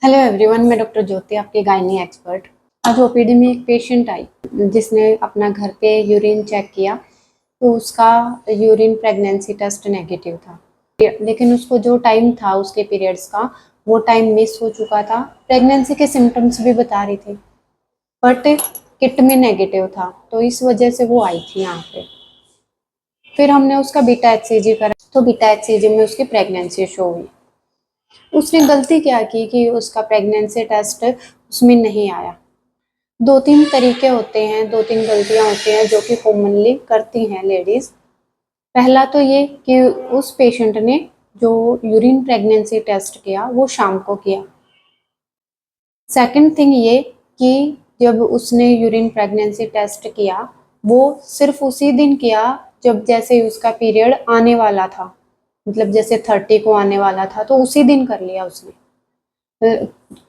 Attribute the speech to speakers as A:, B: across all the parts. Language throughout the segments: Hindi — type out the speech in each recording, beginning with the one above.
A: हेलो एवरीवन, मैं डॉक्टर ज्योति, आपकी गायनी एक्सपर्ट। आज ओपीडी में एक पेशेंट आई जिसने अपना घर पे यूरिन चेक किया तो उसका यूरिन प्रेगनेंसी टेस्ट नेगेटिव था। लेकिन उसको जो टाइम था उसके पीरियड्स का, वो टाइम मिस हो चुका था। प्रेगनेंसी के सिम्टम्स भी बता रही थी बट किट में नेगेटिव था, तो इस वजह से वो आई थी यहाँ पे। फिर हमने उसका बीटा एचसीजी करा तो बीटा एचसीजी में उसकी प्रेगनेंसी शो हुई। उसने गलती क्या की कि उसका प्रेगनेंसी टेस्ट उसमें नहीं आया। दो तीन तरीके होते हैं, दो तीन गलतियां होती हैं जो कि कॉमनली करती हैं लेडीज। पहला तो ये कि उस पेशेंट ने जो यूरिन प्रेगनेंसी टेस्ट किया वो शाम को किया। सेकंड थिंग ये कि जब उसने यूरिन प्रेगनेंसी टेस्ट किया वो सिर्फ उसी दिन किया जब जैसे उसका पीरियड आने वाला था, मतलब जैसे 30 को आने वाला था तो उसी दिन कर लिया उसने।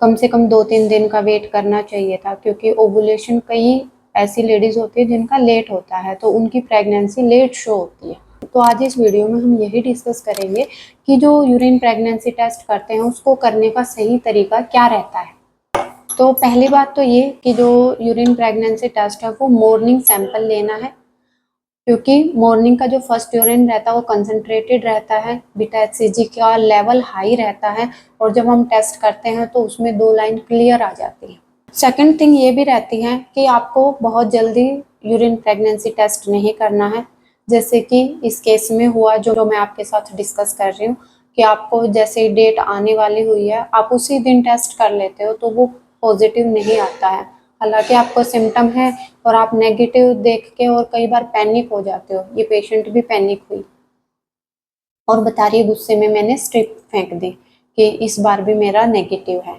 A: कम से कम 2-3 दिन का वेट करना चाहिए था, क्योंकि ओवुलेशन कई ऐसी लेडीज होती है जिनका लेट होता है तो उनकी प्रेगनेंसी लेट शो होती है। तो आज इस वीडियो में हम यही डिस्कस करेंगे कि जो यूरिन प्रेगनेंसी टेस्ट करते हैं उसको करने का सही तरीका क्या रहता है। तो पहली बात तो ये कि जो यूरिन प्रेगनेंसी टेस्ट है वो मॉर्निंग सैंपल लेना है, क्योंकि मॉर्निंग का जो फर्स्ट यूरिन रहता है वो कंसंट्रेटेड रहता है, बीटा एचसीजी का लेवल हाई रहता है और जब हम टेस्ट करते हैं तो उसमें 2 लाइन क्लियर आ जाती है। सेकंड थिंग ये भी रहती है कि आपको बहुत जल्दी यूरिन प्रेगनेंसी टेस्ट नहीं करना है, जैसे कि इस केस में हुआ जो मैं आपके साथ डिस्कस कर रही हूँ कि आपको जैसे डेट आने वाली हुई है आप उसी दिन टेस्ट कर लेते हो तो वो पॉजिटिव नहीं आता है। हालांकि आपको सिम्टम है और आप नेगेटिव देख के और कई बार पैनिक हो जाते हो। ये पेशेंट भी पैनिक हुई और बता रही है गुस्से में मैंने स्ट्रिप फेंक दी कि इस बार भी मेरा नेगेटिव है।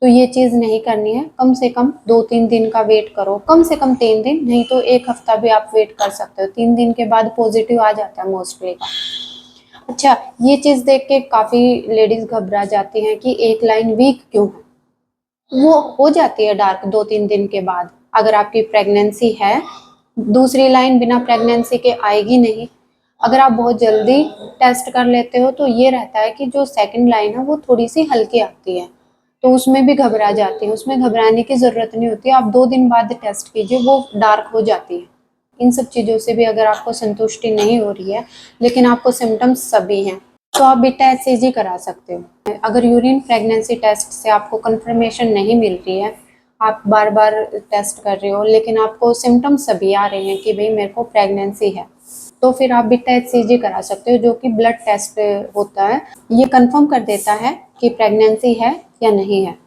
A: तो ये चीज़ नहीं करनी है। कम से कम 2-3 दिन का वेट करो, कम से कम 3 दिन, नहीं तो 1 हफ्ता भी आप वेट कर सकते हो। 3 दिन के बाद पॉजिटिव आ जाता है मोस्टली का। अच्छा, ये चीज़ देख के काफ़ी लेडीज घबरा जाती हैं कि एक लाइन वीक क्यों है। वो हो जाती है डार्क 2-3 दिन के बाद। अगर आपकी प्रेगनेंसी है, दूसरी लाइन बिना प्रेगनेंसी के आएगी नहीं। अगर आप बहुत जल्दी टेस्ट कर लेते हो तो ये रहता है कि जो सेकंड लाइन है वो थोड़ी सी हल्की आती है, तो उसमें भी घबरा जाती है। उसमें घबराने की ज़रूरत नहीं होती, आप 2 दिन बाद टेस्ट कीजिए, वो डार्क हो जाती है। इन सब चीज़ों से भी अगर आपको संतुष्टि नहीं हो रही है लेकिन आपको सिम्टम्स सभी हैं तो आप बीटा एचसीजी करा सकते हो। अगर यूरिन प्रेगनेंसी टेस्ट से आपको कंफर्मेशन नहीं मिल रही है, आप बार बार टेस्ट कर रहे हो लेकिन आपको सिम्टम्स सभी आ रहे हैं कि भाई मेरे को प्रेगनेंसी है, तो फिर आप बीटा एचसीजी करा सकते हो, जो कि ब्लड टेस्ट होता है। ये कंफर्म कर देता है कि प्रेगनेंसी है या नहीं है।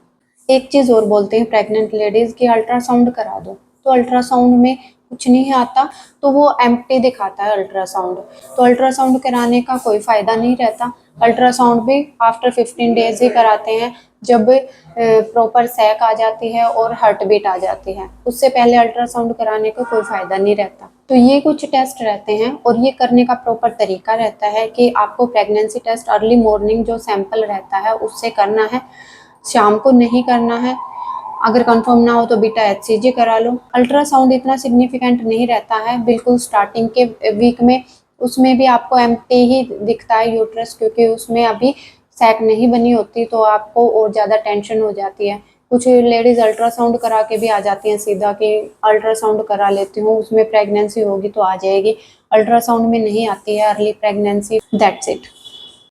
A: एक चीज़ और बोलते हैं प्रेग्नेंट लेडीज़ की, अल्ट्रासाउंड करा दो। तो अल्ट्रासाउंड में कुछ नहीं आता, तो वो एम्प्टी दिखाता है अल्ट्रासाउंड। तो अल्ट्रासाउंड कराने का कोई फ़ायदा नहीं रहता। अल्ट्रासाउंड भी आफ्टर 15 डेज ही कराते हैं, जब प्रॉपर सैक आ जाती है और हार्ट बीट आ जाती है। उससे पहले अल्ट्रासाउंड कराने का कोई फ़ायदा नहीं रहता। तो ये कुछ टेस्ट रहते हैं और ये करने का प्रॉपर तरीका रहता है कि आपको प्रेगनेंसी टेस्ट अर्ली मॉर्निंग जो सैंपल रहता है उससे करना है, शाम को नहीं करना है। अगर कंफर्म ना हो तो बीटा एचसीजी करा लो। अल्ट्रासाउंड इतना सिग्निफिकेंट नहीं रहता है बिल्कुल स्टार्टिंग के वीक में। उसमें भी आपको एम्प्टी ही दिखता है यूट्रस, क्योंकि उसमें अभी सैक नहीं बनी होती, तो आपको और ज़्यादा टेंशन हो जाती है। कुछ लेडीज़ अल्ट्रासाउंड करा के भी आ जाती हैं सीधा कि अल्ट्रासाउंड करा लेती हूँ, उसमें प्रेगनेंसी होगी तो आ जाएगी। अल्ट्रासाउंड में नहीं आती है अर्ली प्रेगनेंसी, दैट्स इट।